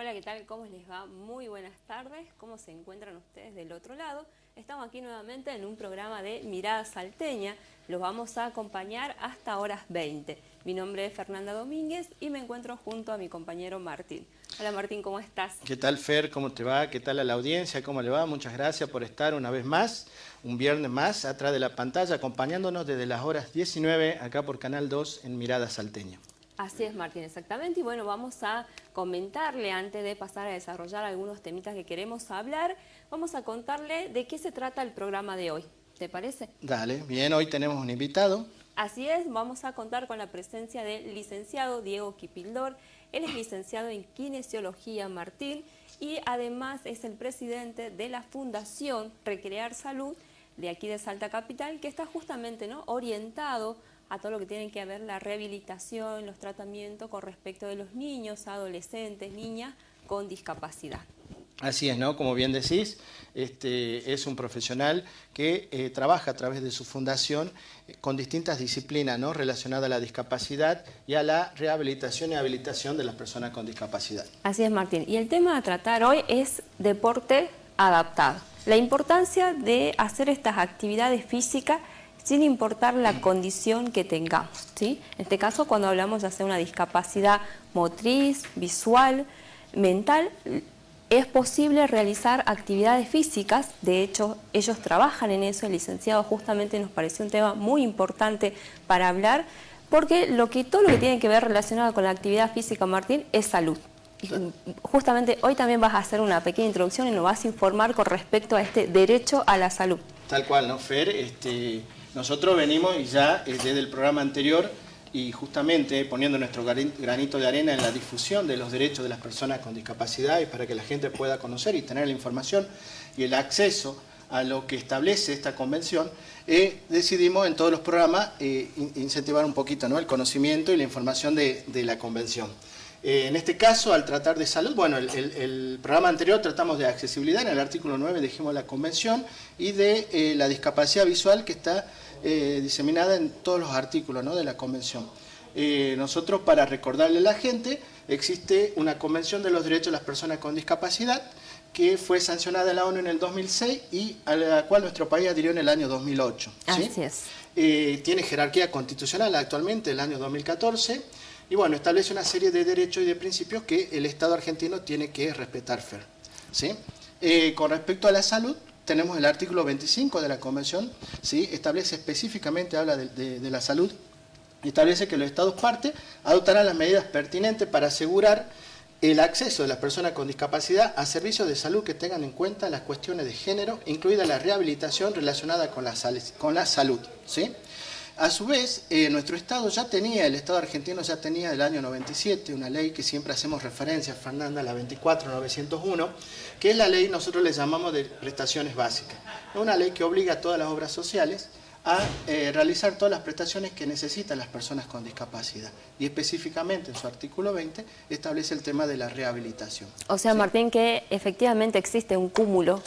Hola, ¿qué tal? ¿Cómo les va? Muy buenas tardes. ¿Cómo se encuentran ustedes del otro lado? Estamos aquí nuevamente en un programa de Mirada Salteña. Los vamos a acompañar hasta horas 20. Mi nombre es Fernanda Domínguez y me encuentro junto a mi compañero Martín. Hola Martín, ¿cómo estás? ¿Qué tal, Fer? ¿Cómo te va? ¿Qué tal a la audiencia? ¿Cómo le va? Muchas gracias por estar una vez más, un viernes más, atrás de la pantalla, acompañándonos desde las horas 19 acá por Canal 2 en Mirada Salteña. Así es, Martín, exactamente. Y bueno, vamos a comentarle, antes de pasar a desarrollar algunos temitas que queremos hablar, vamos a contarle de qué se trata el programa de hoy. ¿Te parece? Dale, bien, hoy tenemos un invitado. Así es, vamos a contar con la presencia del licenciado Diego Kipildor. Él es licenciado en Kinesiología, Martín, y además es el presidente de la Fundación Recrear Salud de aquí de Salta Capital, que está justamente orientado a todo lo que tiene que ver la rehabilitación, los tratamientos con respecto de los niños, adolescentes, niñas con discapacidad. Así es, ¿no? Como bien decís, es un profesional que trabaja a través de su fundación con distintas disciplinas, ¿no? Relacionadas a la discapacidad y a la rehabilitación y habilitación de las personas con discapacidad. Así es, Martín. Y el tema a tratar hoy es deporte adaptado. La importancia de hacer estas actividades físicas sin importar la condición que tengamos, ¿sí? En este caso, cuando hablamos de hacer una discapacidad motriz, visual, mental, es posible realizar actividades físicas. De hecho, ellos trabajan en eso. El licenciado justamente nos pareció un tema muy importante para hablar, porque todo lo que tiene que ver relacionado con la actividad física, Martín, es salud. Y justamente hoy también vas a hacer una pequeña introducción y nos vas a informar con respecto a este derecho a la salud. Tal cual, ¿no, Fer? Nosotros venimos y ya desde el programa anterior y justamente poniendo nuestro granito de arena en la difusión de los derechos de las personas con discapacidad y para que la gente pueda conocer y tener la información y el acceso a lo que establece esta convención, decidimos en todos los programas incentivar un poquito, ¿no? El conocimiento y la información de la convención. En este caso, al tratar de salud, bueno, el programa anterior tratamos de accesibilidad, en el artículo 9 dijimos la convención, y de la discapacidad visual que está diseminada en todos los artículos, ¿no? De la convención. Nosotros, para recordarle a la gente, existe una convención de los derechos de las personas con discapacidad que fue sancionada en la ONU en el 2006 y a la cual nuestro país adhirió en el año 2008. ¿sí? Así es. Tiene jerarquía constitucional actualmente, el año 2014, y bueno, establece una serie de derechos y de principios que el Estado argentino tiene que respetar, Fer. ¿sí? Con respecto a la salud, tenemos el artículo 25 de la Convención, ¿sí? Establece específicamente, habla de la salud, establece que los Estados partes adoptarán las medidas pertinentes para asegurar el acceso de las personas con discapacidad a servicios de salud que tengan en cuenta las cuestiones de género, incluida la rehabilitación relacionada con la salud. ¿sí? A su vez, nuestro Estado el Estado argentino ya tenía del año 97 una ley que siempre hacemos referencia, Fernanda, la 24.901, que es la ley, nosotros le llamamos de prestaciones básicas. Es una ley que obliga a todas las obras sociales a realizar todas las prestaciones que necesitan las personas con discapacidad. Y específicamente en su artículo 20 establece el tema de la rehabilitación. O sea, ¿sí? Martín, que efectivamente existe un cúmulo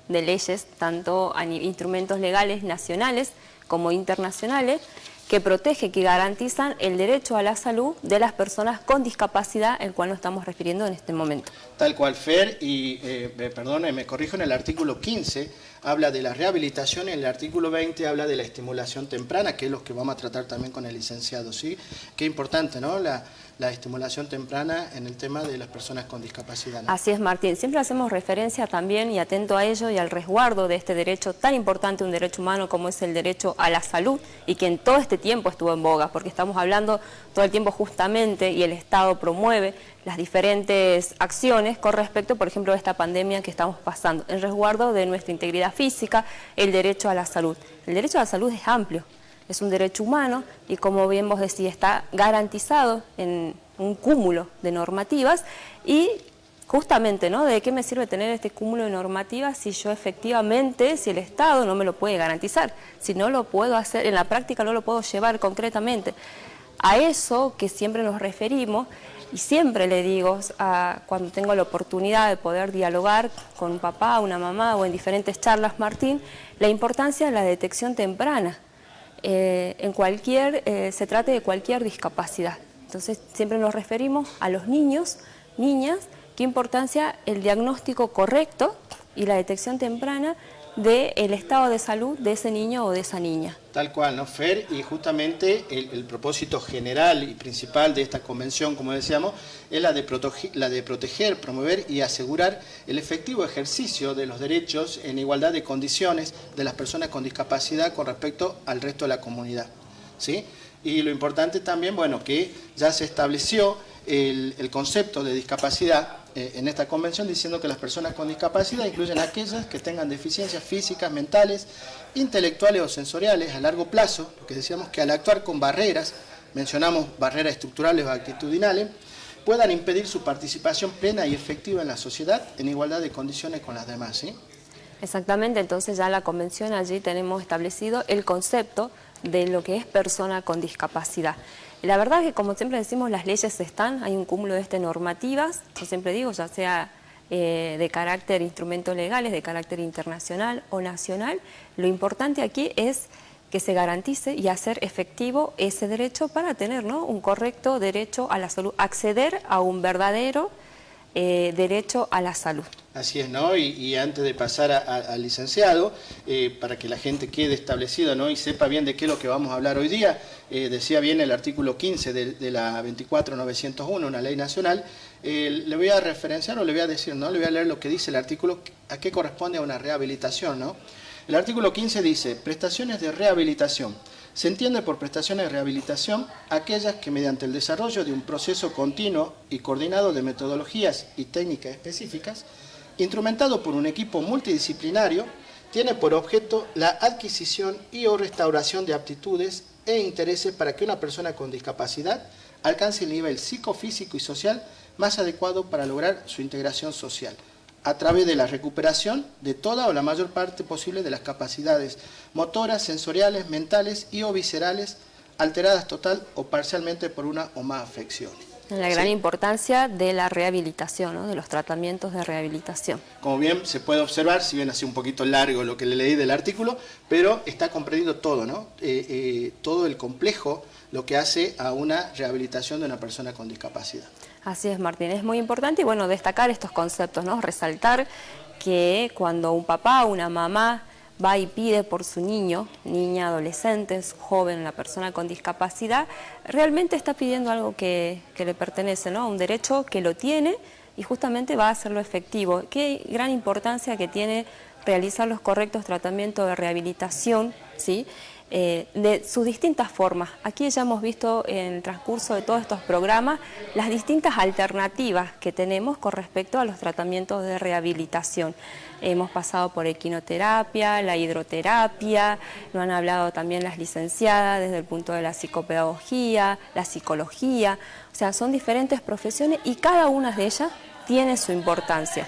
de leyes, tanto a instrumentos legales nacionales como internacionales, que protege, que garantizan el derecho a la salud de las personas con discapacidad, el cual nos estamos refiriendo en este momento. Tal cual, Fer, y perdone, me corrijo, en el artículo 15 habla de la rehabilitación y en el artículo 20 habla de la estimulación temprana, que es lo que vamos a tratar también con el licenciado, ¿sí? Qué importante, ¿no? La estimulación temprana en el tema de las personas con discapacidad, ¿no? Así es, Martín. Siempre hacemos referencia también y atento a ello y al resguardo de este derecho tan importante, un derecho humano como es el derecho a la salud, y que en todo este tiempo estuvo en boga, porque estamos hablando todo el tiempo justamente y el Estado promueve las diferentes acciones con respecto, por ejemplo, a esta pandemia que estamos pasando, en resguardo de nuestra integridad física, el derecho a la salud. El derecho a la salud es amplio. Es un derecho humano y, como bien vos decís, está garantizado en un cúmulo de normativas y justamente, ¿no? ¿De qué me sirve tener este cúmulo de normativas si yo efectivamente, si el Estado no me lo puede garantizar? Si no lo puedo hacer, en la práctica no lo puedo llevar concretamente. A eso que siempre nos referimos y siempre le digo cuando tengo la oportunidad de poder dialogar con un papá, una mamá o en diferentes charlas, Martín, la importancia de la detección temprana. Se trate de cualquier discapacidad. Entonces siempre nos referimos a los niños, niñas, que qué importancia el diagnóstico correcto y la detección temprana del estado de salud de ese niño o de esa niña. Tal cual, ¿no, Fer? Y justamente el propósito general y principal de esta convención, como decíamos, es la de proteger, promover y asegurar el efectivo ejercicio de los derechos en igualdad de condiciones de las personas con discapacidad con respecto al resto de la comunidad, ¿sí? Y lo importante también, bueno, que ya se estableció el concepto de discapacidad en esta convención, diciendo que las personas con discapacidad incluyen aquellas que tengan deficiencias físicas, mentales, intelectuales o sensoriales a largo plazo, lo que decíamos que al actuar con barreras, mencionamos barreras estructurales o actitudinales, puedan impedir su participación plena y efectiva en la sociedad en igualdad de condiciones con las demás, ¿sí? Exactamente, entonces ya la convención allí tenemos establecido el concepto de lo que es persona con discapacidad. La verdad es que, como siempre decimos, las leyes están, hay un cúmulo de normativas, yo siempre digo, ya sea de carácter instrumentos legales, de carácter internacional o nacional. Lo importante aquí es que se garantice y hacer efectivo ese derecho para tener, ¿no?, un correcto derecho a la salud, acceder a un verdadero derecho a la salud. Así es, ¿no? Y antes de pasar al licenciado, para que la gente quede establecida, ¿no?, y sepa bien de qué es lo que vamos a hablar hoy día, decía bien el artículo 15 de la 24901, una ley nacional, le voy a referenciar o le voy a decir, ¿no?, le voy a leer lo que dice el artículo, a qué corresponde a una rehabilitación, ¿no? El artículo 15 dice, prestaciones de rehabilitación. Se entiende por prestaciones de rehabilitación aquellas que mediante el desarrollo de un proceso continuo y coordinado de metodologías y técnicas específicas, instrumentado por un equipo multidisciplinario, tiene por objeto la adquisición y o restauración de aptitudes e intereses para que una persona con discapacidad alcance el nivel psicofísico y social más adecuado para lograr su integración social, a través de la recuperación de toda o la mayor parte posible de las capacidades motoras, sensoriales, mentales y o viscerales, alteradas total o parcialmente por una o más afecciones. La gran importancia de la rehabilitación, ¿no?, de los tratamientos de rehabilitación. Como bien se puede observar, si bien ha sido un poquito largo lo que le leí del artículo, pero está comprendido todo, ¿no? Todo el complejo, lo que hace a una rehabilitación de una persona con discapacidad. Así es, Martín, es muy importante y bueno, destacar estos conceptos, ¿no? Resaltar que cuando un papá o una mamá va y pide por su niño, niña, adolescente, joven, la persona con discapacidad, realmente está pidiendo algo que le pertenece, ¿no?, un derecho que lo tiene y justamente va a hacerlo efectivo. Qué gran importancia que tiene realizar los correctos tratamientos de rehabilitación, ¿sí?, de sus distintas formas. Aquí ya hemos visto en el transcurso de todos estos programas las distintas alternativas que tenemos con respecto a los tratamientos de rehabilitación. Hemos pasado por equinoterapia, la hidroterapia, nos han hablado también las licenciadas desde el punto de la psicopedagogía, la psicología, o sea, son diferentes profesiones y cada una de ellas tiene su importancia.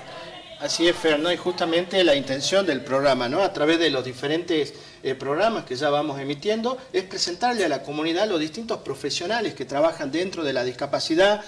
Así es, Fer, ¿no? Y justamente la intención del programa, ¿no?, a través de los diferentes programas que ya vamos emitiendo, es presentarle a la comunidad los distintos profesionales que trabajan dentro de la discapacidad,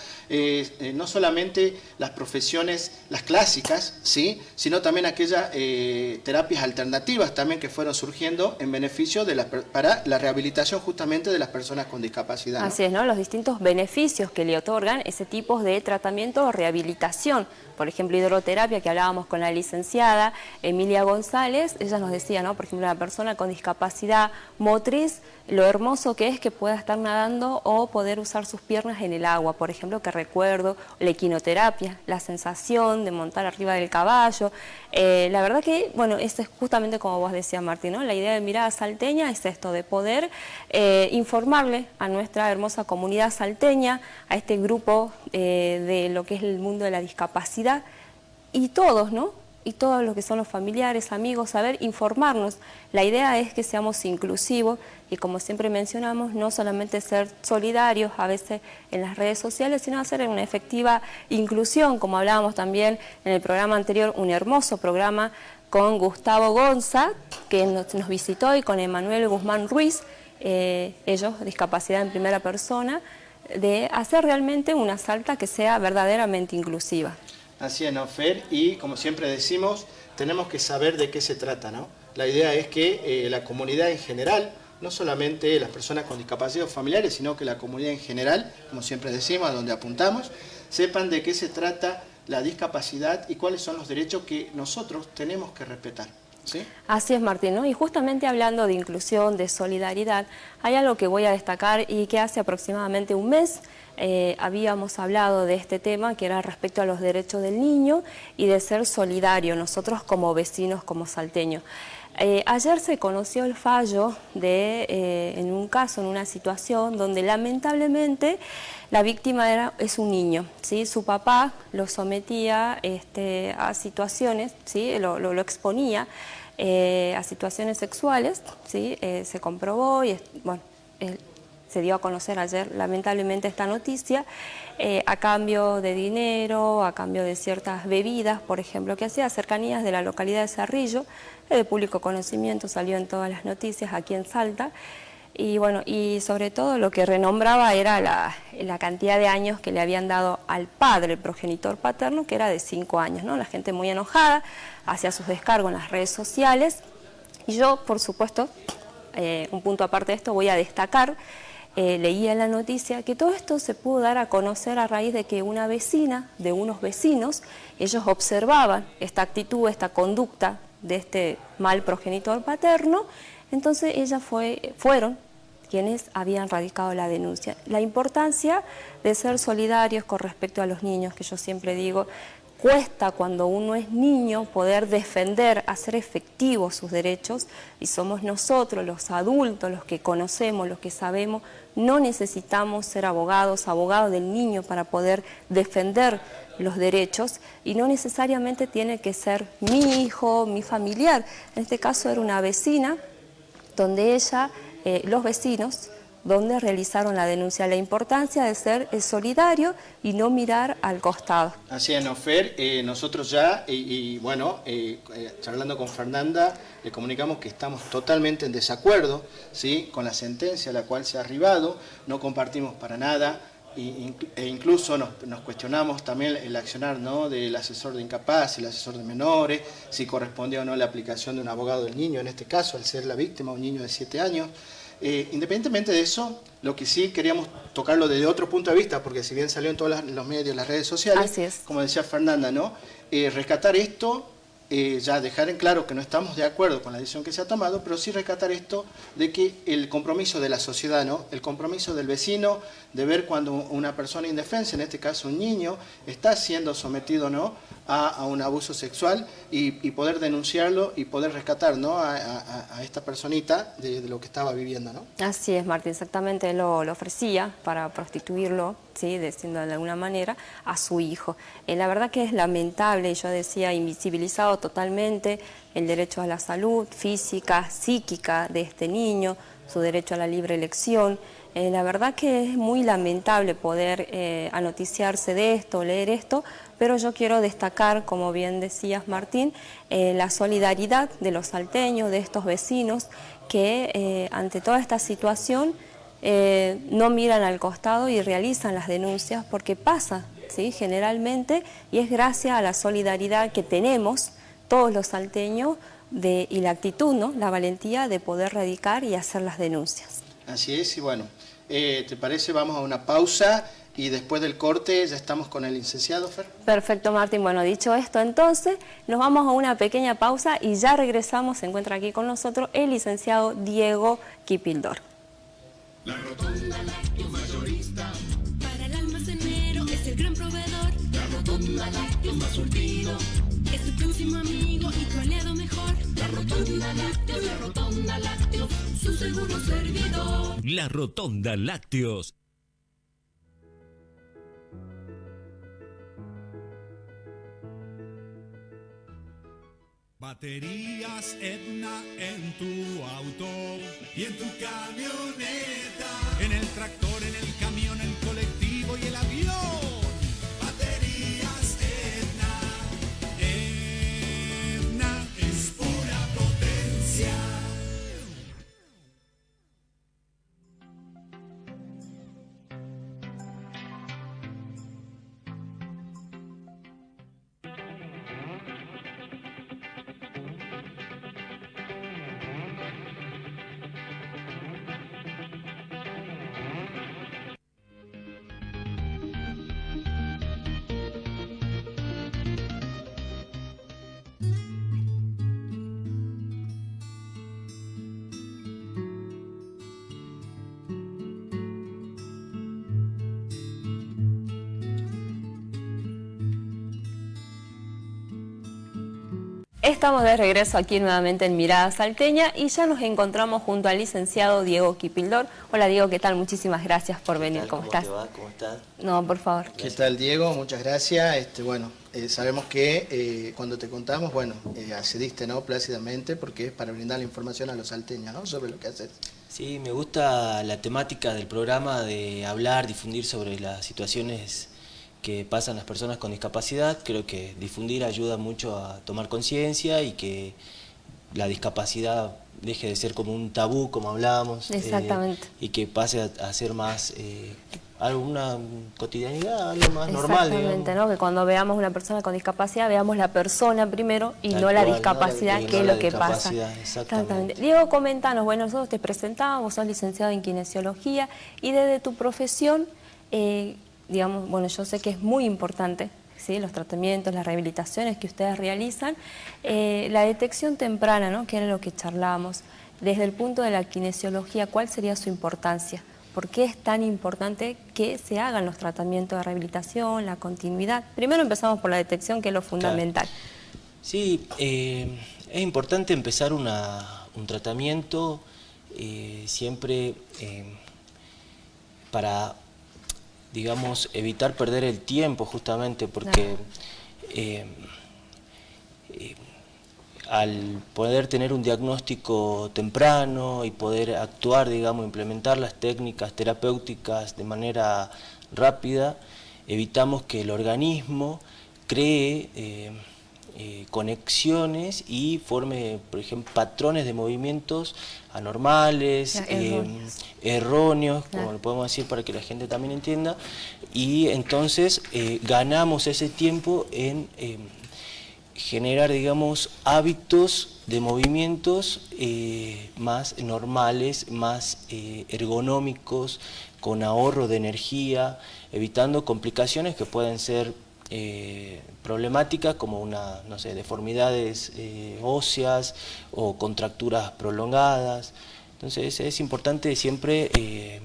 no solamente las profesiones, las clásicas, ¿sí?, sino también aquellas terapias alternativas también que fueron surgiendo en beneficio para la rehabilitación justamente de las personas con discapacidad, ¿no? Así es, ¿no?, los distintos beneficios que le otorgan ese tipo de tratamiento o rehabilitación. Por ejemplo, hidroterapia, que hablábamos con la licenciada Emilia González, ella nos decía, ¿no?, por ejemplo, una persona con discapacidad motriz, lo hermoso que es que pueda estar nadando o poder usar sus piernas en el agua, por ejemplo, que recuerdo, la equinoterapia, la sensación de montar arriba del caballo. La verdad que, bueno, eso es justamente como vos decías, Martín, ¿no?, la idea de Mirada Salteña es esto, de poder informarle a nuestra hermosa comunidad salteña, a este grupo de lo que es el mundo de la discapacidad, y todos, ¿no?, y todos los que son los familiares, amigos, saber informarnos. La idea es que seamos inclusivos y, como siempre mencionamos, no solamente ser solidarios a veces en las redes sociales, sino hacer una efectiva inclusión, como hablábamos también en el programa anterior, un hermoso programa con Gustavo Gonza, que nos visitó, y con Emanuel Guzmán Ruiz, ellos, discapacidad en primera persona, de hacer realmente una Salta que sea verdaderamente inclusiva. Así es, ¿no, Fer? Y como siempre decimos, tenemos que saber de qué se trata, ¿no? La idea es que la comunidad en general, no solamente las personas con discapacidad familiares, sino que la comunidad en general, como siempre decimos, a donde apuntamos, sepan de qué se trata la discapacidad y cuáles son los derechos que nosotros tenemos que respetar. ¿Sí? Así es, Martín, ¿no? Y justamente hablando de inclusión, de solidaridad, hay algo que voy a destacar y que hace aproximadamente un mes habíamos hablado de este tema, que era respecto a los derechos del niño y de ser solidario, nosotros como vecinos, como salteños. Ayer se conoció el fallo en un caso, en una situación donde lamentablemente la víctima es un niño, ¿sí? Su papá lo sometía a situaciones, ¿sí? Lo exponía a situaciones sexuales, ¿sí? Se comprobó y bueno, se dio a conocer ayer lamentablemente esta noticia, a cambio de dinero, a cambio de ciertas bebidas, por ejemplo, que hacía cercanías de la localidad de Cerrillo, de público conocimiento, salió en todas las noticias aquí en Salta, y bueno, y sobre todo lo que renombraba era la cantidad de años que le habían dado al padre, el progenitor paterno, que era de 5 años, ¿no? La gente muy enojada, hacía sus descargos en las redes sociales, y yo, por supuesto, un punto aparte de esto, voy a destacar, leía en la noticia que todo esto se pudo dar a conocer a raíz de que una vecina, de unos vecinos, ellos observaban esta actitud, esta conducta de este mal progenitor paterno, entonces ellas fueron quienes habían radicado la denuncia. La importancia de ser solidarios con respecto a los niños, que yo siempre digo, cuesta cuando uno es niño poder defender, hacer efectivos sus derechos, y somos nosotros, los adultos, los que conocemos, los que sabemos, no necesitamos ser abogados del niño para poder defender los derechos, y no necesariamente tiene que ser mi hijo, mi familiar. En este caso era una vecina, donde los vecinos, donde realizaron la denuncia. La importancia de ser solidario y no mirar al costado. Así es, Nofer, nosotros ya, bueno, charlando con Fernanda, le comunicamos que estamos totalmente en desacuerdo, ¿sí?, con la sentencia a la cual se ha arribado, no compartimos para nada, e incluso nos cuestionamos también el accionar, ¿no?, del asesor de incapaz, el asesor de menores, si correspondía o no la aplicación de un abogado del niño, en este caso, al ser la víctima, un niño de 7 años. Independientemente de eso, lo que sí queríamos tocarlo desde otro punto de vista, porque si bien salió en todos los medios, las redes sociales, como decía Fernanda, ¿no?, rescatar esto, ya dejar en claro que no estamos de acuerdo con la decisión que se ha tomado, pero sí rescatar esto de que el compromiso de la sociedad, ¿no?, el compromiso del vecino de ver cuando una persona indefensa, en este caso un niño, está siendo sometido, ¿no?, a un abuso sexual y poder denunciarlo y poder rescatar, ¿no?, a esta personita de lo que estaba viviendo, ¿no? Así es, Martín, exactamente lo ofrecía para prostituirlo, ¿sí?, diciendo de alguna manera, a su hijo. La verdad que es lamentable, yo decía, invisibilizado totalmente el derecho a la salud física, psíquica de este niño, su derecho a la libre elección. La verdad que es muy lamentable poder anoticiarse de esto, leer esto, pero yo quiero destacar, como bien decías, Martín, la solidaridad de los salteños, de estos vecinos, que ante toda esta situación no miran al costado y realizan las denuncias, porque pasa, ¿sí?, generalmente, y es gracias a la solidaridad que tenemos todos los salteños y la actitud, ¿no?, la valentía de poder radicar y hacer las denuncias. Así es, y bueno, ¿te parece? Vamos a una pausa y después del corte ya estamos con el licenciado, Fer. Perfecto, Martín. Bueno, dicho esto, entonces, nos vamos a una pequeña pausa y ya regresamos. Se encuentra aquí con nosotros el licenciado Diego Kipildor. La Rotonda Lácteos Mayorista, para el almacenero es el gran proveedor. La Rotonda Lácteos más surtido, es tu próximo amigo y tu aliado mejor. La Rotonda Lácteos, su seguro servidor. La Rotonda Lácteos. Baterías Edna en tu auto y en tu camioneta, en el tractor, en el camión, el colectivo y el avión. Baterías Edna. Edna es pura potencia. Estamos de regreso aquí nuevamente en Mirada Salteña y ya nos encontramos junto al licenciado Diego Kipildor. Hola Diego, ¿qué tal? Muchísimas gracias por venir. ¿Cómo estás? ¿Te va? ¿Cómo estás? No, por favor. ¿Qué tal, Diego? Muchas gracias. Sabemos que cuando te contamos, accediste, ¿no?, plácidamente, porque es para brindar la información a los salteños, ¿no?, sobre lo que haces. Sí, me gusta la temática del programa de hablar, difundir sobre las situaciones que pasan las personas con discapacidad. Creo que difundir ayuda mucho a tomar conciencia y que la discapacidad deje de ser como un tabú, como hablábamos. Exactamente. Y que pase a ser más una cotidianidad, algo más normal. Exactamente, digamos. ¿no? Que cuando veamos una persona con discapacidad, veamos la persona primero y Tal no la cual, discapacidad, no que es la lo que pasa. Exactamente. Diego, comentanos, bueno, nosotros te presentamos, vos sos licenciado en kinesiología y desde tu profesión, digamos, bueno, yo sé que es muy importante, ¿sí?, los tratamientos, las rehabilitaciones que ustedes realizan, la detección temprana, ¿no?, que era lo que charlábamos. Desde el punto de la kinesiología, ¿cuál sería su importancia? ¿Por qué es tan importante que se hagan los tratamientos de rehabilitación, la continuidad? Primero empezamos por la detección, que es lo fundamental. Claro. Sí, es importante empezar un tratamiento siempre para, digamos, evitar perder el tiempo, justamente porque al poder tener un diagnóstico temprano y poder actuar, digamos, implementar las técnicas terapéuticas de manera rápida, evitamos que el organismo cree conexiones y forme, por ejemplo, patrones de movimientos anormales, erróneos, como lo podemos decir para que la gente también entienda, y entonces ganamos ese tiempo en generar, digamos, hábitos de movimientos más normales, más ergonómicos, con ahorro de energía, evitando complicaciones que pueden ser problemáticas como deformidades óseas o contracturas prolongadas. Entonces es importante siempre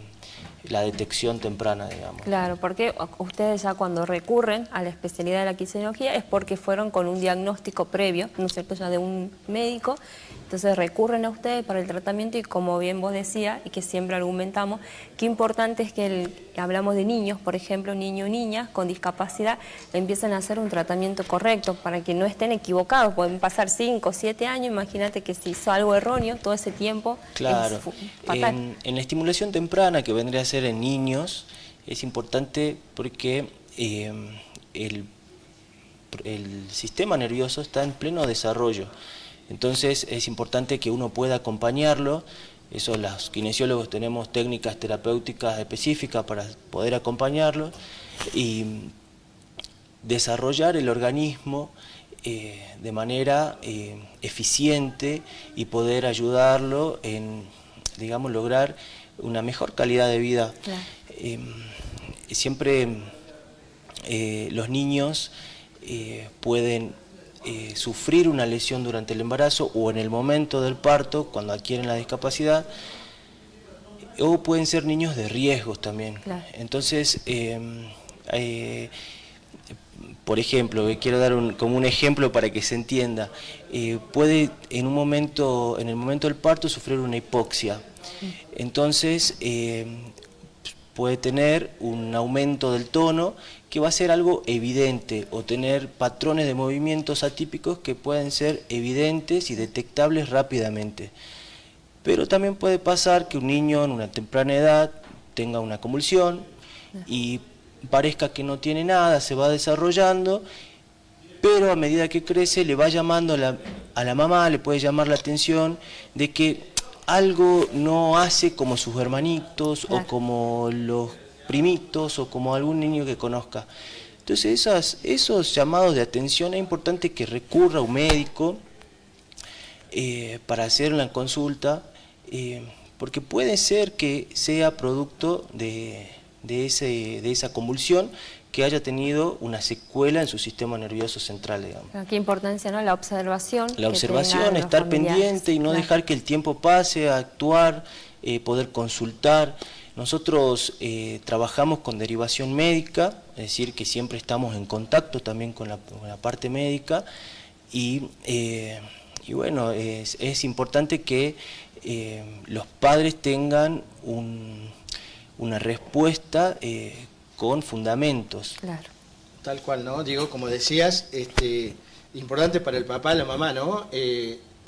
la detección temprana, digamos. Claro, porque ustedes ya cuando recurren a la especialidad de la kinesiología es porque fueron con un diagnóstico previo, ¿no es cierto?, ya de un médico. Entonces recurren a ustedes para el tratamiento y, como bien vos decías y que siempre argumentamos, qué importante es que hablamos de niños, por ejemplo, niños o niñas con discapacidad, empiezan a hacer un tratamiento correcto para que no estén equivocados. Pueden pasar 5 o 7 años, imagínate que si hizo algo erróneo todo ese tiempo. Claro, es fatal. En la estimulación temprana, que vendría a ser en niños, es importante porque el sistema nervioso está en pleno desarrollo. Entonces es importante que uno pueda acompañarlo. Eso, los kinesiólogos tenemos técnicas terapéuticas específicas para poder acompañarlo y desarrollar el organismo de manera eficiente y poder ayudarlo en, digamos, lograr una mejor calidad de vida. Claro. Siempre los niños pueden sufrir una lesión durante el embarazo o en el momento del parto, cuando adquieren la discapacidad, o pueden ser niños de riesgos también. Claro. Entonces, por ejemplo, quiero dar como un ejemplo para que se entienda, puede en el momento del parto sufrir una hipoxia. Entonces, puede tener un aumento del tono que va a ser algo evidente, o tener patrones de movimientos atípicos que pueden ser evidentes y detectables rápidamente. Pero también puede pasar que un niño en una temprana edad tenga una convulsión y parezca que no tiene nada, se va desarrollando, pero a medida que crece le va llamando a la mamá, le puede llamar la atención de que algo no hace como sus hermanitos, claro, o como los primitos, o como algún niño que conozca. Entonces esos llamados de atención es importante que recurra a un médico para hacer una consulta, porque puede ser que sea producto de esa convulsión, que haya tenido una secuela en su sistema nervioso central, digamos. Qué importancia, ¿no? La observación. La observación, estar pendiente y no dejar que el tiempo pase, actuar, poder consultar. Nosotros trabajamos con derivación médica, es decir, que siempre estamos en contacto también con la parte médica, y bueno, es importante que los padres tengan una respuesta con fundamentos. Claro. Tal cual, ¿no? Digo, como decías, importante para el papá, la mamá, ¿no?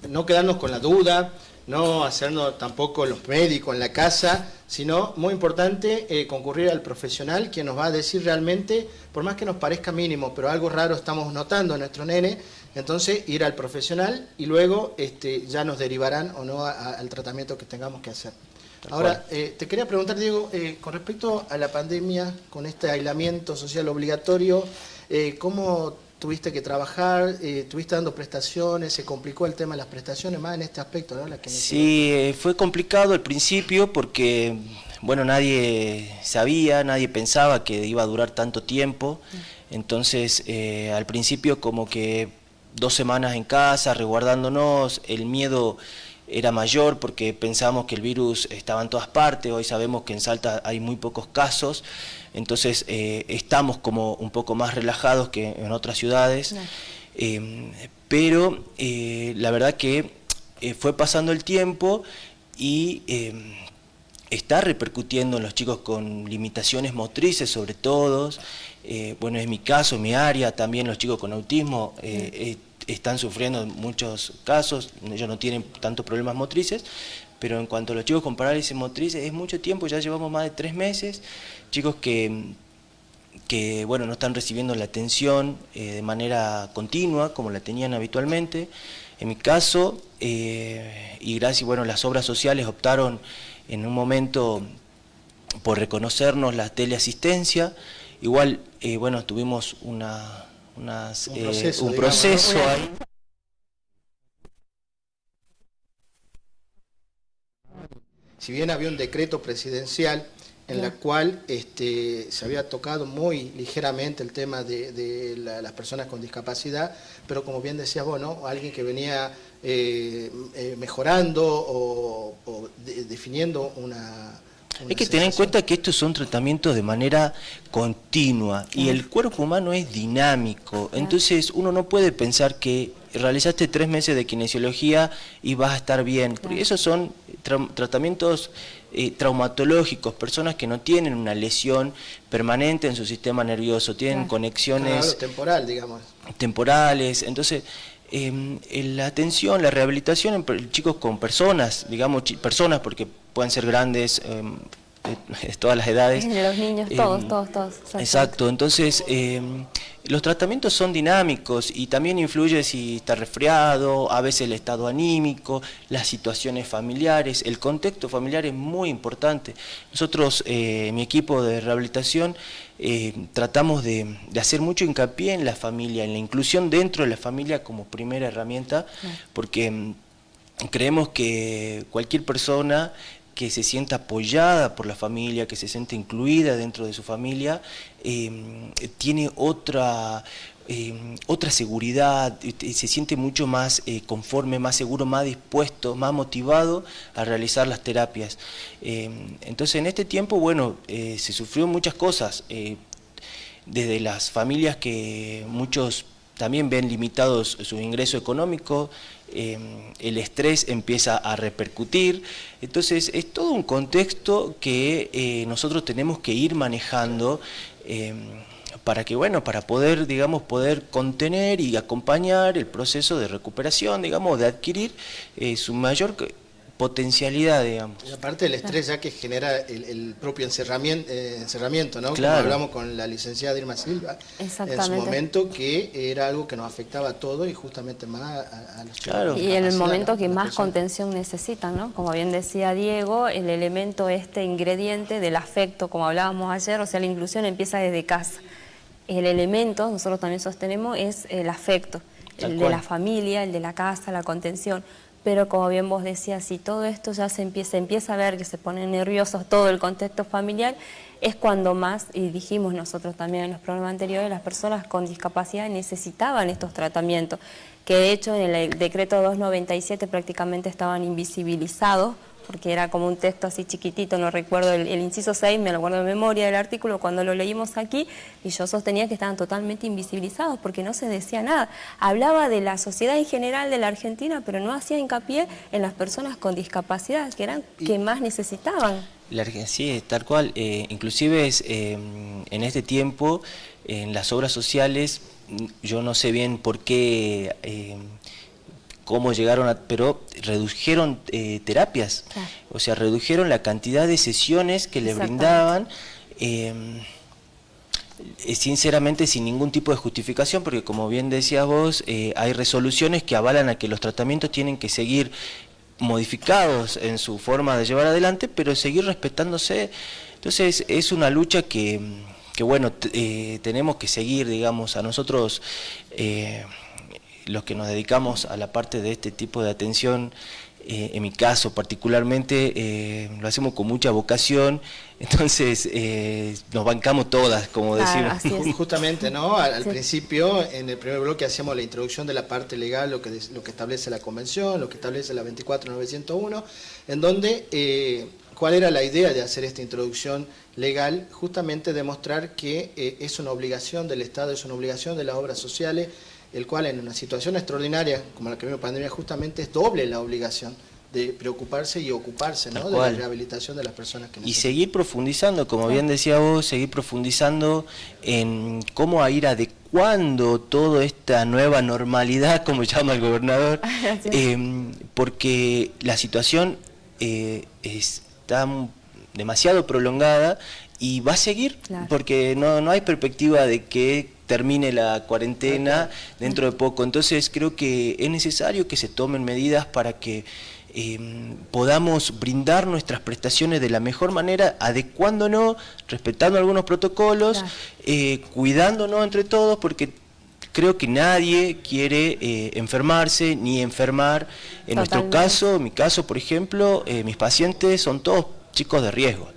No quedarnos con la duda, no hacernos tampoco los médicos en la casa, sino, muy importante, concurrir al profesional, quien nos va a decir realmente, por más que nos parezca mínimo, pero algo raro estamos notando en nuestro nene, entonces ir al profesional y luego ya nos derivarán o no al tratamiento que tengamos que hacer. Ahora, te quería preguntar, Diego, con respecto a la pandemia, con este aislamiento social obligatorio, ¿cómo tuviste que trabajar? ¿Tuviste dando prestaciones? ¿Se complicó el tema de las prestaciones más en este aspecto, ¿no? Sí, fue complicado al principio porque, bueno, nadie sabía, nadie pensaba que iba a durar tanto tiempo. Entonces, al principio como que 2 semanas en casa, resguardándonos, el miedo era mayor porque pensábamos que el virus estaba en todas partes. Hoy sabemos que en Salta hay muy pocos casos, entonces estamos como un poco más relajados que en otras ciudades. Pero la verdad que fue pasando el tiempo y está repercutiendo en los chicos con limitaciones motrices, sobre todo. Bueno, en mi caso, en mi área, también los chicos con autismo están sufriendo en muchos casos. Ellos no tienen tantos problemas motrices, pero en cuanto a los chicos con parálisis motrices es mucho tiempo, ya llevamos más de 3 meses, chicos que bueno, no están recibiendo la atención de manera continua como la tenían habitualmente. En mi caso, y gracias, bueno, las obras sociales optaron en un momento por reconocernos la teleasistencia. Igual, bueno, tuvimos un proceso ahí. Si bien había un decreto presidencial en la cual se había tocado muy ligeramente el tema de las personas con discapacidad, pero como bien decías vos, ¿no? Alguien que venía mejorando o definiendo una... Hay que tener en cuenta que estos son tratamientos de manera continua y el cuerpo humano es dinámico, entonces uno no puede pensar que realizaste 3 meses de kinesiología y vas a estar bien, porque esos son tratamientos traumatológicos, personas que no tienen una lesión permanente en su sistema nervioso, tienen conexiones temporal, digamos. Temporales, entonces la atención, la rehabilitación en chicos con personas, digamos personas porque pueden ser grandes, de todas las edades. Los niños, todos. Exacto, entonces los tratamientos son dinámicos y también influye si está resfriado, a veces el estado anímico, las situaciones familiares, el contexto familiar es muy importante. Nosotros, mi equipo de rehabilitación, tratamos de hacer mucho hincapié en la familia, en la inclusión dentro de la familia como primera herramienta, porque creemos que cualquier persona que se sienta apoyada por la familia, que se siente incluida dentro de su familia, tiene otra seguridad, se siente mucho más conforme, más seguro, más dispuesto, más motivado a realizar las terapias. Entonces en este tiempo, bueno, se sufrió muchas cosas, desde las familias que muchos también ven limitados su ingreso económico, el estrés empieza a repercutir, entonces es todo un contexto que nosotros tenemos que ir manejando para que, bueno, para poder, digamos, poder contener y acompañar el proceso de recuperación, digamos, de adquirir su mayor potencialidad, digamos. Y aparte del estrés ya que genera el propio encerramiento, ¿no? Claro. Como hablamos con la licenciada Irma Silva en su momento, que era algo que nos afectaba a todos y justamente más a los chicos. Claro. Y en el momento que más contención necesitan, ¿no? Como bien decía Diego, el elemento, ingrediente del afecto, como hablábamos ayer, o sea, la inclusión empieza desde casa. El elemento, nosotros también sostenemos, es el afecto, el de la familia, el de la casa, la contención. Pero como bien vos decías, si todo esto ya se empieza a ver que se ponen nerviosos todo el contexto familiar, es cuando más, y dijimos nosotros también en los programas anteriores, las personas con discapacidad necesitaban estos tratamientos, que de hecho en el decreto 297 prácticamente estaban invisibilizados porque era como un texto así chiquitito, no recuerdo el inciso 6, me lo acuerdo de memoria del artículo cuando lo leímos aquí, y yo sostenía que estaban totalmente invisibilizados porque no se decía nada. Hablaba de la sociedad en general de la Argentina, pero no hacía hincapié en las personas con discapacidad, que eran que más necesitaban. Sí, tal cual. Inclusive en este tiempo, en las obras sociales, yo no sé bien por qué, cómo llegaron pero redujeron terapias. Claro. O sea, redujeron la cantidad de sesiones que le brindaban, sinceramente sin ningún tipo de justificación, porque como bien decías vos, hay resoluciones que avalan a que los tratamientos tienen que seguir modificados en su forma de llevar adelante, pero seguir respetándose. Entonces es una lucha que bueno, tenemos que seguir, digamos, a nosotros los que nos dedicamos a la parte de este tipo de atención, en mi caso particularmente, lo hacemos con mucha vocación, entonces nos bancamos todas, como decimos. Justamente, ¿no? Al principio, en el primer bloque hacíamos la introducción de la parte legal, lo que establece la Convención, lo que establece la 24901, en donde, ¿cuál era la idea de hacer esta introducción legal? Justamente demostrar que es una obligación del Estado, es una obligación de las obras sociales, el cual en una situación extraordinaria como la que vimos pandemia justamente es doble la obligación de preocuparse y ocuparse, ¿no?, de la rehabilitación de las personas que necesitan. Y seguir profundizando, como bien decía vos, seguir profundizando en cómo ir adecuando toda esta nueva normalidad, como llama el gobernador, porque la situación está demasiado prolongada y va a seguir, porque no hay perspectiva de que termine la cuarentena dentro de poco. Entonces creo que es necesario que se tomen medidas para que podamos brindar nuestras prestaciones de la mejor manera, adecuándonos, respetando algunos protocolos, cuidándonos entre todos, porque creo que nadie quiere enfermarse ni enfermar. En nuestro caso, en mi caso, por ejemplo, mis pacientes son todos chicos de riesgo.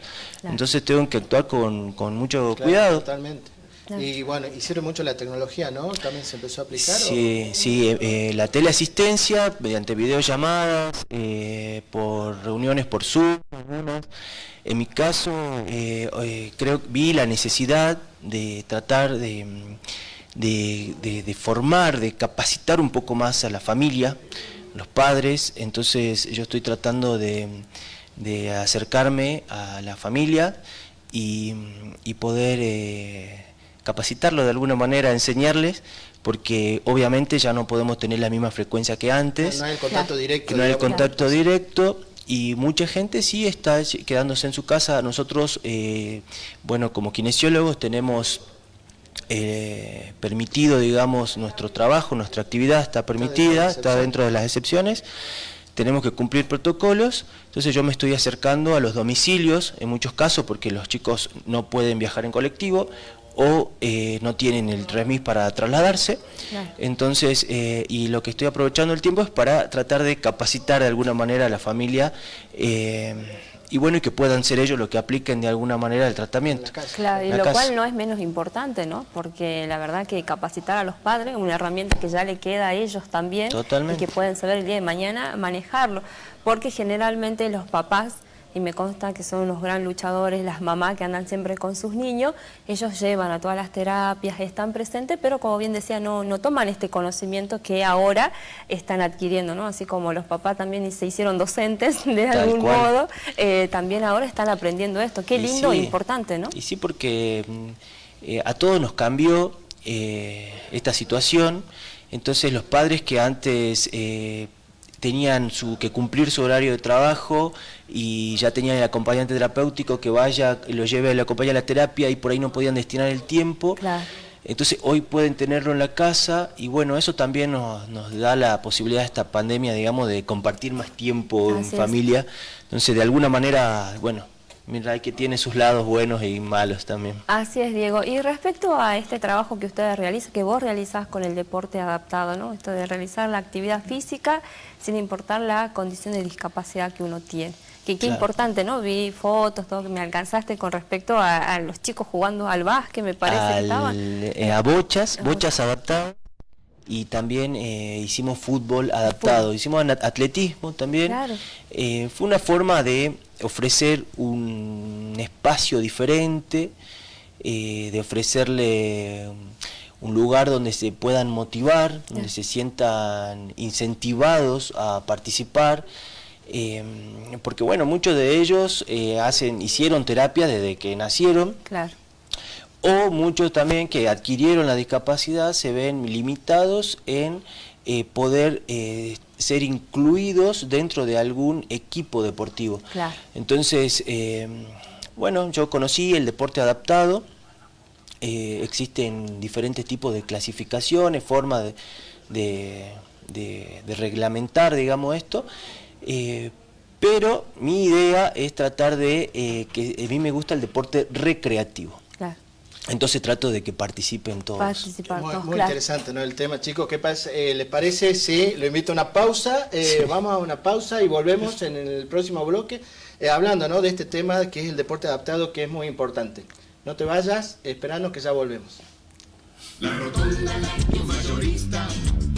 Entonces tengo que actuar con mucho cuidado. Totalmente. Y bueno, hicieron mucho la tecnología, ¿no? ¿También se empezó a aplicar? Sí, la teleasistencia, mediante videollamadas, por reuniones por Zoom, algunas. En mi caso, vi la necesidad de tratar de formar, de capacitar un poco más a la familia, los padres. Entonces yo estoy tratando de acercarme a la familia y poder capacitarlo de alguna manera, enseñarles, porque obviamente ya no podemos tener la misma frecuencia que antes. No hay el contacto directo. No hay el contacto directo, y mucha gente sí está quedándose en su casa. Nosotros, bueno, como kinesiólogos tenemos permitido, digamos, nuestro trabajo, nuestra actividad está permitida, está dentro de las excepciones. Tenemos que cumplir protocolos, entonces yo me estoy acercando a los domicilios, en muchos casos, porque los chicos no pueden viajar en colectivo, o no tienen el remis para trasladarse. Entonces, y lo que estoy aprovechando el tiempo es para tratar de capacitar de alguna manera a la familia, y bueno, y que puedan ser ellos los que apliquen de alguna manera el tratamiento. Claro, y lo cual no es menos importante, ¿no? Porque la verdad que capacitar a los padres, una herramienta que ya le queda a ellos también, y que pueden saber el día de mañana manejarlo, porque generalmente los papás, y me consta que son unos gran luchadores, las mamás que andan siempre con sus niños, ellos llevan a todas las terapias, están presentes, pero como bien decía, no toman este conocimiento que ahora están adquiriendo, ¿no? Así como los papás también se hicieron docentes de algún modo, también ahora están aprendiendo esto. Qué lindo e importante, ¿no? Y sí, porque a todos nos cambió esta situación. Entonces los padres que antes tenían que cumplir su horario de trabajo y ya tenían el acompañante terapéutico que vaya, lo lleve, lo acompañe a la terapia, y por ahí no podían destinar el tiempo. Entonces hoy pueden tenerlo en la casa, y bueno, eso también nos da la posibilidad de esta pandemia, digamos, de compartir más tiempo en familia. Entonces de alguna manera, bueno, mira, que tiene sus lados buenos y malos también. Así es, Diego. Y respecto a este trabajo que ustedes realizan, que vos realizás con el deporte adaptado, ¿no? Esto de realizar la actividad física sin importar la condición de discapacidad que uno tiene. Qué importante, ¿no? Vi fotos, todo que me alcanzaste con respecto a los chicos jugando al básquet, me parece que estaban. A bochas adaptadas. y también hicimos fútbol adaptado, hicimos atletismo también. Claro. Fue una forma de ofrecer un espacio diferente, de ofrecerle un lugar donde se puedan motivar, donde se sientan incentivados a participar, porque bueno, muchos de ellos hicieron terapia desde que nacieron. Claro. O muchos también que adquirieron la discapacidad se ven limitados en poder ser incluidos dentro de algún equipo deportivo. Claro. Entonces, bueno, yo conocí el deporte adaptado. Existen diferentes tipos de clasificaciones, formas de reglamentar, digamos, esto. Pero mi idea es tratar de que a mí me gusta el deporte recreativo. Claro. Entonces trato de que participen todos. Participar Muy, todos, muy claro. interesante, ¿no? El tema, chicos. ¿Qué pasa? ¿Les parece? Sí, lo invito a una pausa. Vamos a una pausa y volvemos en el próximo bloque hablando, ¿no?, de este tema que es el deporte adaptado, que es muy importante. No te vayas, esperando que ya volvemos. La Rotonda Lácteos Mayorista.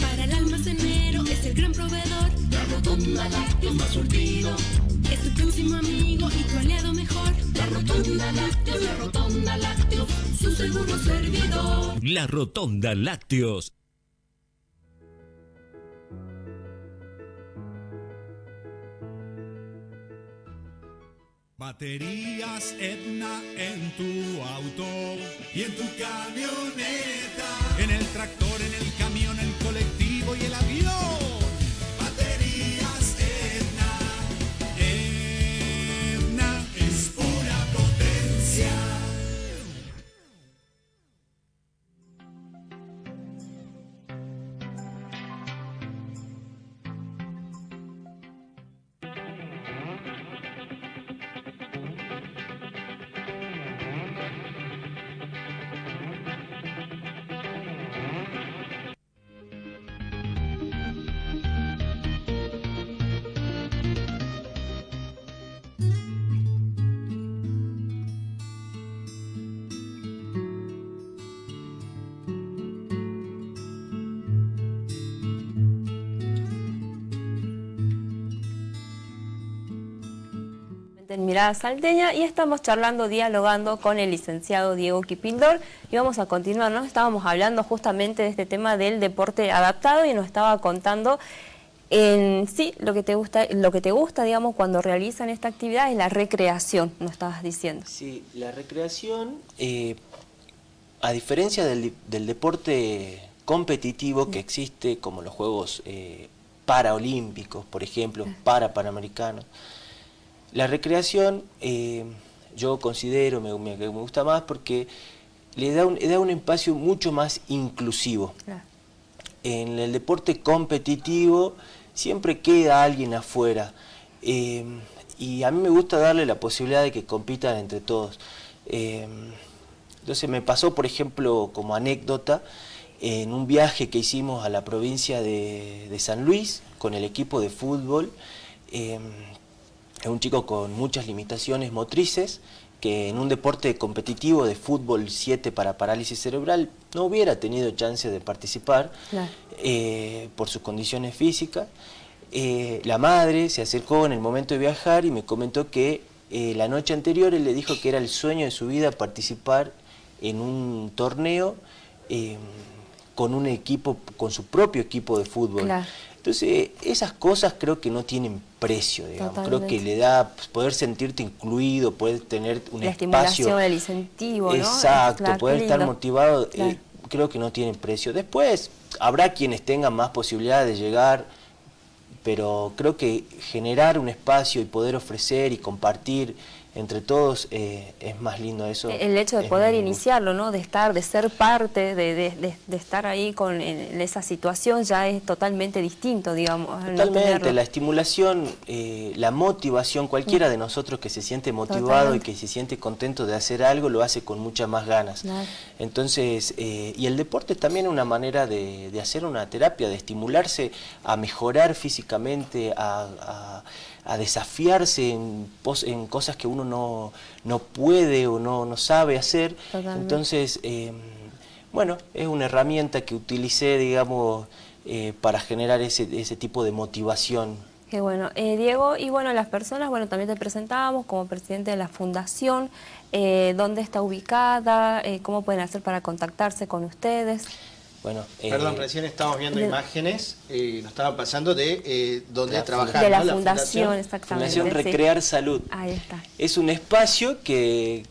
Para el almacenero es el gran proveedor. La Rotonda Lácteos más surtido. Es tu próximo amigo y tu aliado mejor. La Rotonda Lácteos, su seguro servidor. La Rotonda Lácteos. Baterías Edna en tu auto y en tu camioneta, en el tractor, en el camión, el colectivo y el avión. Baterías Edna. Edna es pura potencia. En Mirada Salteña, y estamos charlando, dialogando con el licenciado Diego Kipildor, y vamos a continuar, ¿no? Estábamos hablando justamente de este tema del deporte adaptado y nos estaba contando en sí lo que te gusta, digamos, cuando realizan esta actividad es la recreación, nos estabas diciendo. Sí, la recreación, a diferencia del deporte competitivo que existe, como los Juegos Paraolímpicos, por ejemplo, Panamericanos, la recreación yo considero, me gusta más porque le da un espacio mucho más inclusivo. Claro. En el deporte competitivo siempre queda alguien afuera, y a mí me gusta darle la posibilidad de que compitan entre todos. Entonces me pasó, por ejemplo, como anécdota, en un viaje que hicimos a la provincia de San Luis con el equipo de fútbol. Es un chico con muchas limitaciones motrices, que en un deporte competitivo de fútbol 7 para parálisis cerebral no hubiera tenido chance de participar. Claro. Por sus condiciones físicas. La madre se acercó en el momento de viajar y me comentó que la noche anterior él le dijo que era el sueño de su vida participar en un torneo con un equipo, con su propio equipo de fútbol. Claro. Entonces, esas cosas creo que no tienen precio, digamos. Totalmente. Creo que le da poder sentirte incluido, poder tener un La espacio. estimulación, el incentivo, ¿no? Exacto, Claro, poder qué estar lindo. motivado, Claro. creo que no tiene precio. Después, habrá quienes tengan más posibilidad de llegar, pero creo que generar un espacio y poder ofrecer y compartir entre todos es más lindo eso. El hecho de es poder muy- iniciarlo, ¿no? De ser parte, de estar ahí en esa situación ya es totalmente distinto, digamos. al no Totalmente, tenerlo. la estimulación, la motivación, cualquiera de nosotros que se siente motivado Totalmente. y que se siente contento de hacer algo, lo hace con muchas más ganas. Claro. Entonces, y el deporte es también una manera de hacer una terapia, de estimularse a mejorar físicamente, a desafiarse en cosas que uno no puede o no sabe hacer. Totalmente. Entonces, bueno, es una herramienta que utilicé, digamos, para generar ese tipo de motivación. Qué bueno. Diego, y bueno, las personas, bueno, también te presentábamos como presidente de la fundación, ¿dónde está ubicada? ¿Cómo pueden hacer para contactarse con ustedes? Bueno, Perdón, recién estábamos viendo imágenes, nos estaban pasando de dónde trabajar. De la ¿no? fundación, exactamente. Fundación Recrear Salud. Ahí está. Es un espacio que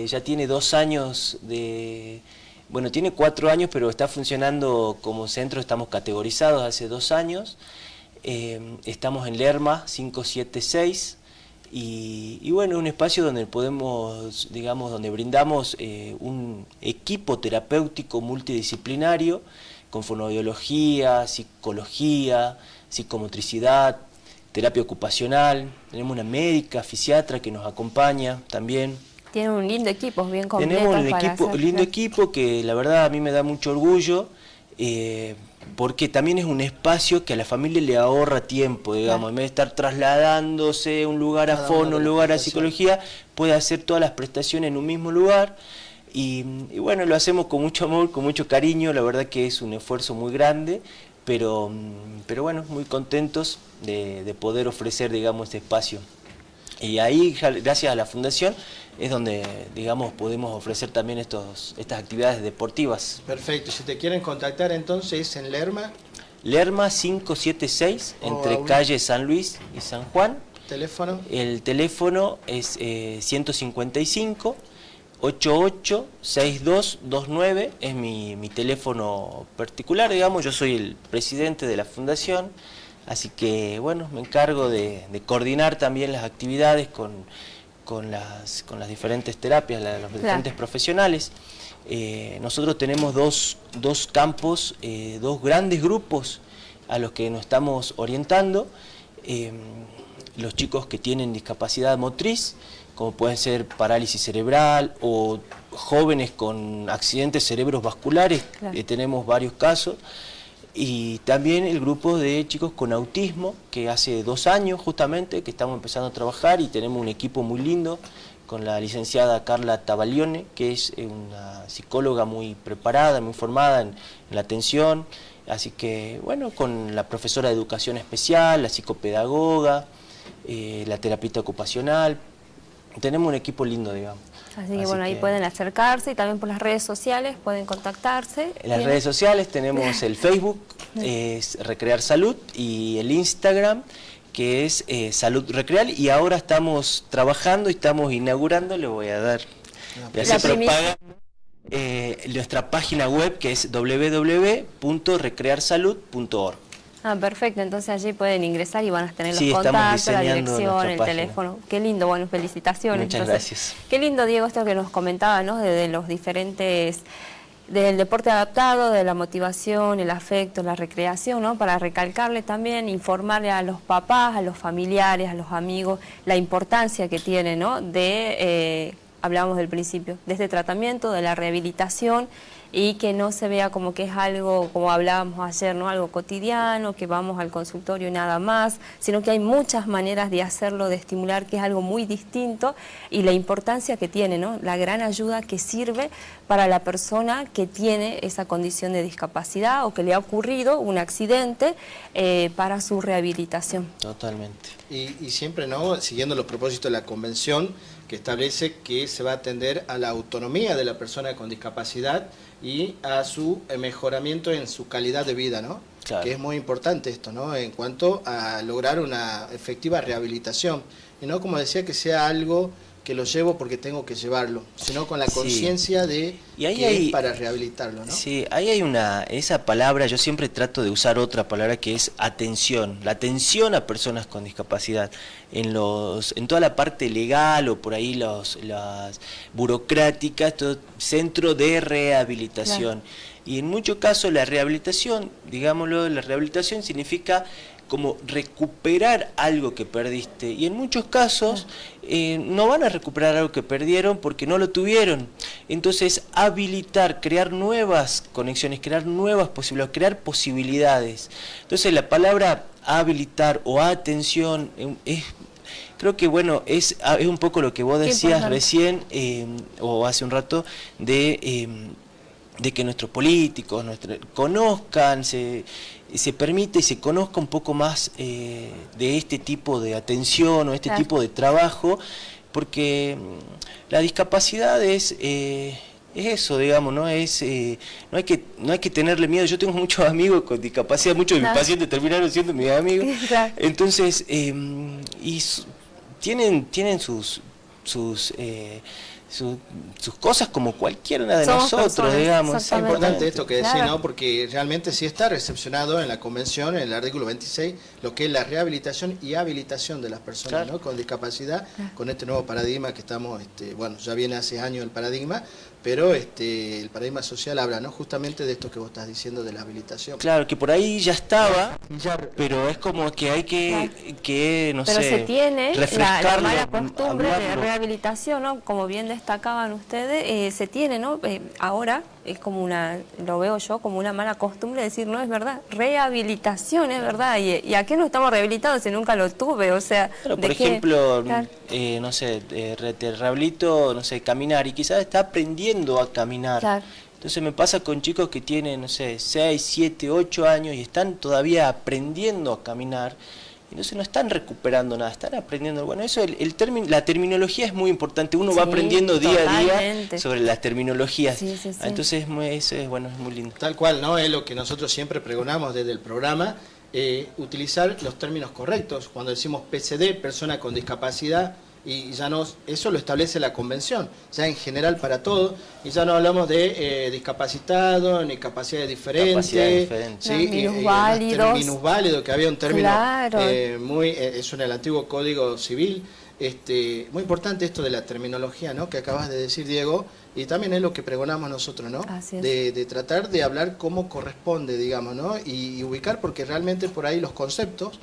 ya tiene 2 años de... Bueno, tiene 4 años, pero está funcionando como centro, estamos categorizados hace 2 años. Estamos en Lerma 576 y bueno, un espacio donde podemos, digamos, donde brindamos un equipo terapéutico multidisciplinario con fonoaudiología, psicología, psicomotricidad, terapia ocupacional. Tenemos una médica, fisiatra que nos acompaña también. Tienen un lindo equipo, bien completo. Tenemos un lindo equipo que la verdad a mí me da mucho orgullo, porque también es un espacio que a la familia le ahorra tiempo, digamos, en vez de estar trasladándose un lugar a fono, un lugar a psicología, puede hacer todas las prestaciones en un mismo lugar. Y bueno, lo hacemos con mucho amor, con mucho cariño, la verdad que es un esfuerzo muy grande, pero bueno, muy contentos de poder ofrecer, digamos, este espacio. Y ahí, gracias a la Fundación, es donde, digamos, podemos ofrecer también estas actividades deportivas. Perfecto, si te quieren contactar entonces en Lerma. Lerma 576, entre calle San Luis y San Juan. ¿Teléfono? El teléfono es 155 886229, es mi teléfono particular, digamos, yo soy el presidente de la Fundación, así que, bueno, me encargo de coordinar también las actividades con las diferentes terapias, los diferentes profesionales. Nosotros tenemos dos campos, 2 grandes grupos a los que nos estamos orientando. Los chicos que tienen discapacidad motriz, como pueden ser parálisis cerebral o jóvenes con accidentes cerebrovasculares, tenemos varios casos. Y también el grupo de chicos con autismo, que hace 2 años justamente que estamos empezando a trabajar y tenemos un equipo muy lindo con la licenciada Carla Tabaglione, que es una psicóloga muy preparada, muy formada en la atención. Así que, bueno, con la profesora de educación especial, la psicopedagoga, la terapista ocupacional, tenemos un equipo lindo, digamos. Así que bueno, ahí pueden acercarse y también por las redes sociales pueden contactarse. En las redes sociales tenemos el Facebook, es Recrear Salud, y el Instagram, que es Salud Recreal, y ahora estamos trabajando y estamos inaugurando, le voy a dar propaganda, nuestra página web, que es www.recrearsalud.org. Ah, perfecto, entonces allí pueden ingresar y van a tener los contactos, la dirección, el teléfono. Qué lindo, bueno, felicitaciones. Muchas gracias. Qué lindo, Diego, esto que nos comentaba, ¿no? De los diferentes, del deporte adaptado, de la motivación, el afecto, la recreación, ¿no? Para recalcarle también, informarle a los papás, a los familiares, a los amigos, la importancia que tiene, ¿no? Hablábamos del principio, de este tratamiento, de la rehabilitación, y que no se vea como que es algo, como hablábamos ayer, ¿no? Algo cotidiano, que vamos al consultorio y nada más, sino que hay muchas maneras de hacerlo, de estimular, que es algo muy distinto, y la importancia que tiene, ¿no? La gran ayuda que sirve para la persona que tiene esa condición de discapacidad o que le ha ocurrido un accidente para su rehabilitación. Totalmente. Y siempre, ¿no? Siguiendo los propósitos de la Convención, que establece que se va a atender a la autonomía de la persona con discapacidad y a su mejoramiento en su calidad de vida, ¿no? Claro. Que es muy importante esto, ¿no? En cuanto a lograr una efectiva rehabilitación. Y no, como decía, que sea algo que lo llevo porque tengo que llevarlo, sino con la conciencia de que es para rehabilitarlo, ¿no? Sí, ahí hay esa palabra, yo siempre trato de usar otra palabra que es atención, la atención a personas con discapacidad, en toda la parte legal o por ahí las burocráticas, todo centro de rehabilitación. Claro. Y en muchos casos la rehabilitación, digámoslo, la rehabilitación significa como recuperar algo que perdiste, y en muchos casos no van a recuperar algo que perdieron porque no lo tuvieron. Entonces habilitar, crear nuevas conexiones, crear nuevas posibilidades, crear posibilidades. Entonces la palabra habilitar o atención creo que bueno, es un poco lo que vos decías recién o hace un rato de que nuestros políticos conozcan, se permite y se conozca un poco más de este tipo de atención o este tipo de trabajo, porque la discapacidad es eso, digamos, no hay que tenerle miedo. Yo tengo muchos amigos con discapacidad, muchos de mis pacientes terminaron siendo mis amigos. Entonces, tienen sus cosas como cualquiera de nosotros, digamos. Es importante esto que decís, ¿no? Porque realmente sí está recepcionado en la Convención, en el artículo 26, lo que es la rehabilitación y habilitación de las personas, ¿no? Con discapacidad, con este nuevo paradigma que estamos, bueno, ya viene hace años el paradigma, pero el paradigma social habla, ¿no? Justamente de esto que vos estás diciendo de la habilitación. Claro, que por ahí ya estaba, pero es como que hay que no sé, pero se tiene la mala costumbre de hablarlo. Rehabilitación, ¿no? Como bien destacaban ustedes, se tiene, ¿no? Ahora es como lo veo yo como una mala costumbre decir, no, es verdad, rehabilitación, es verdad, y ¿a qué no estamos rehabilitados si nunca lo tuve? O sea, claro, por ejemplo, no sé, te rehabilito, no sé, caminar, y quizás está aprendiendo a caminar. Claro. Entonces me pasa con chicos que tienen, no sé, 6, 7, 8 años y están todavía aprendiendo a caminar. Entonces no están recuperando nada, están aprendiendo. Bueno, eso la terminología es muy importante. Uno va aprendiendo día a día sobre las terminologías. Entonces eso es muy lindo. Tal cual, ¿no? Es lo que nosotros siempre pregonamos desde el programa, utilizar los términos correctos. Cuando decimos PCD, persona con discapacidad, y ya eso lo establece la Convención, ya en general para todo, y ya no hablamos de discapacitado, ni capacidades diferentes, ¿sí? Minusválido, que había un término eso en el antiguo Código Civil. Muy importante esto de la terminología, ¿no? Que acabas de decir, Diego, y también es lo que pregonamos nosotros, ¿no? De tratar de hablar como corresponde, digamos, ¿no? Y ubicar, porque realmente por ahí los conceptos,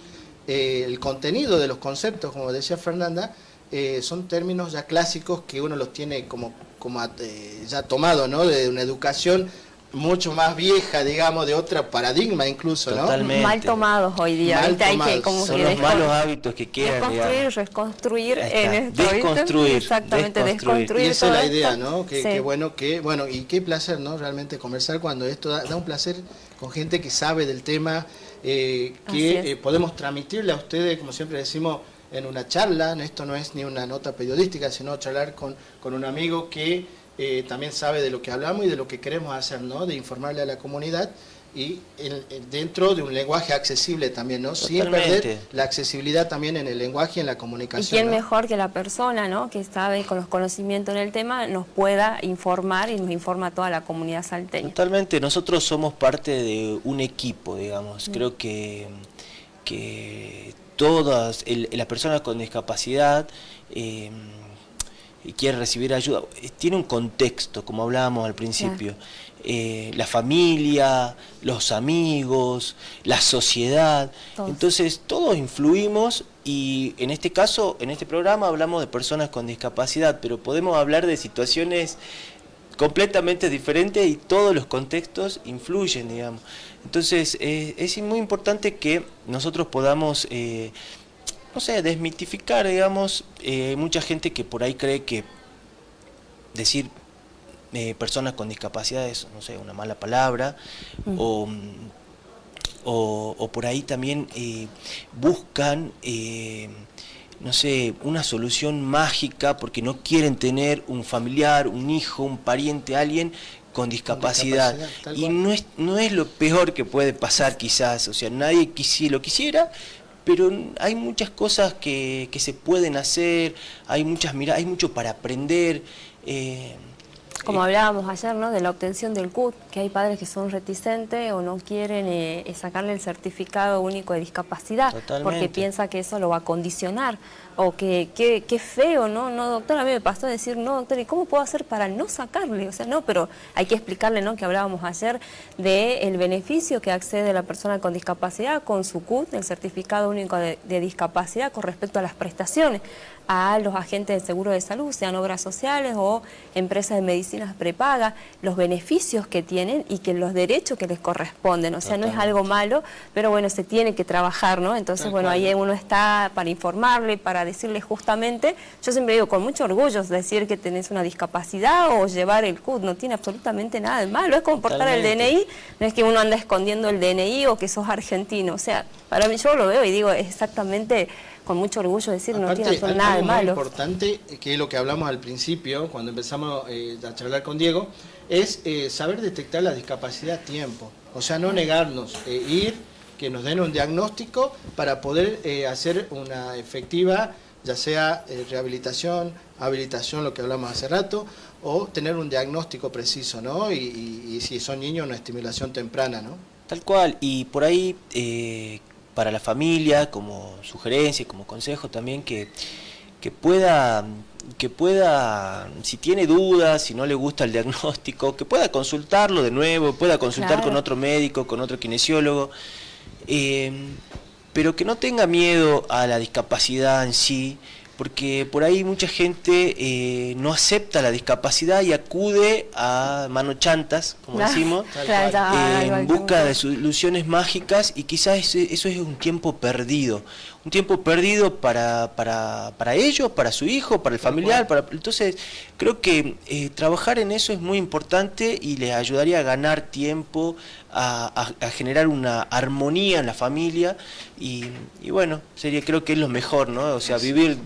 el contenido de los conceptos, como decía Fernanda, son términos ya clásicos que uno los tiene como ya tomado, ¿no? De una educación mucho más vieja, digamos, de otro paradigma incluso, ¿no? Totalmente. Mal tomados hoy día. Hay que, como son los malos hábitos que quedan. Reconstruir en esto. Desconstruir. Exactamente, desconstruir. Y esa es la idea, ¿no? Qué bueno, y qué placer, ¿no? Realmente conversar cuando esto da un placer con gente que sabe del tema, que podemos transmitirle a ustedes, como siempre decimos, en una charla. Esto no es ni una nota periodística, sino charlar con un amigo que también sabe de lo que hablamos y de lo que queremos hacer, ¿no? De informarle a la comunidad y dentro de un lenguaje accesible también, ¿no? Sin perder la accesibilidad también en el lenguaje y en la comunicación. Y quién ¿no? mejor que la persona, ¿no? Que sabe con los conocimientos en el tema, nos pueda informar y nos informa a toda la comunidad salteña. Totalmente, nosotros somos parte de un equipo, digamos. Creo que todas las personas con discapacidad y quiere recibir ayuda, tiene un contexto, como hablábamos al principio, la familia, los amigos, la sociedad, entonces todos influimos y en este caso, en este programa hablamos de personas con discapacidad, pero podemos hablar de situaciones completamente diferentes y todos los contextos influyen, digamos. Entonces es muy importante que nosotros podamos no sé, desmitificar, digamos, mucha gente que por ahí cree que decir personas con discapacidad es, no sé, una mala palabra, o por ahí también buscan, no sé, una solución mágica porque no quieren tener un familiar, un hijo, un pariente, alguien con discapacidad. Y no es lo peor que puede pasar quizás, o sea, nadie lo quisiera, pero hay muchas cosas que se pueden hacer, hay muchas miradas, hay mucho para aprender. Como hablábamos ayer, ¿no? De la obtención del CUT, que hay padres que son reticentes o no quieren sacarle el certificado único de discapacidad, porque piensa que eso lo va a condicionar, o que qué feo, ¿no? No, doctor, a mí me pasó a decir, no, doctor, ¿y cómo puedo hacer para no sacarle? O sea, no, pero hay que explicarle, ¿no? Que hablábamos ayer del beneficio que accede la persona con discapacidad con su CUT, el certificado único de discapacidad, con respecto a las prestaciones a los agentes del seguro de salud, sean obras sociales o empresas de medicina medicinas prepaga, los beneficios que tienen y que los derechos que les corresponden. O sea, no es algo malo, pero bueno, se tiene que trabajar, ¿no? Entonces, bueno, ahí uno está para informarle, para decirle justamente, yo siempre digo con mucho orgullo decir que tenés una discapacidad o llevar el CUT, no tiene absolutamente nada de malo, es como portar el DNI, no es que uno anda escondiendo el DNI o que sos argentino, o sea, para mí yo lo veo y digo exactamente con mucho orgullo decir no tiene nada de malo. Algo importante, que es lo que hablamos al principio, cuando empezamos a charlar con Diego, es saber detectar la discapacidad a tiempo. O sea, no negarnos, ir, que nos den un diagnóstico para poder hacer una efectiva, ya sea rehabilitación, habilitación, lo que hablamos hace rato, o tener un diagnóstico preciso, ¿no? Y si son niños, una estimulación temprana, ¿no? Tal cual, y por ahí para la familia, como sugerencia, como consejo también, que pueda, si tiene dudas, si no le gusta el diagnóstico, que pueda consultarlo de nuevo, pueda consultar con otro médico, con otro kinesiólogo, pero que no tenga miedo a la discapacidad en sí, porque por ahí mucha gente no acepta la discapacidad y acude a mano chantas, como decimos, en busca de soluciones mágicas, y quizás eso es un tiempo perdido para ellos, para su hijo, para el familiar, entonces creo que trabajar en eso es muy importante y les ayudaría a ganar tiempo, a generar una armonía en la familia y bueno, creo que es lo mejor, ¿no? O sea, vivir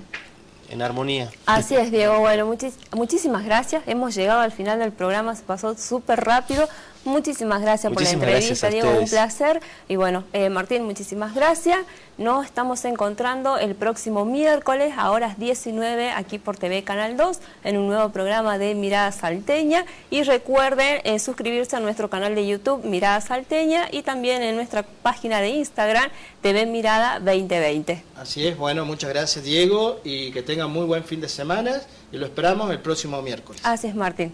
en armonía. Así es, Diego. Bueno, muchísimas gracias. Hemos llegado al final del programa, se pasó súper rápido. Muchísimas gracias por la entrevista, Diego, un placer. Y bueno, Martín, muchísimas gracias. Nos estamos encontrando el próximo miércoles a horas 19 aquí por TV Canal 2 en un nuevo programa de Mirada Salteña. Y recuerden suscribirse a nuestro canal de YouTube Mirada Salteña y también en nuestra página de Instagram TV Mirada 2020. Así es, bueno, muchas gracias, Diego, y que tengan muy buen fin de semana y lo esperamos el próximo miércoles. Así es, Martín.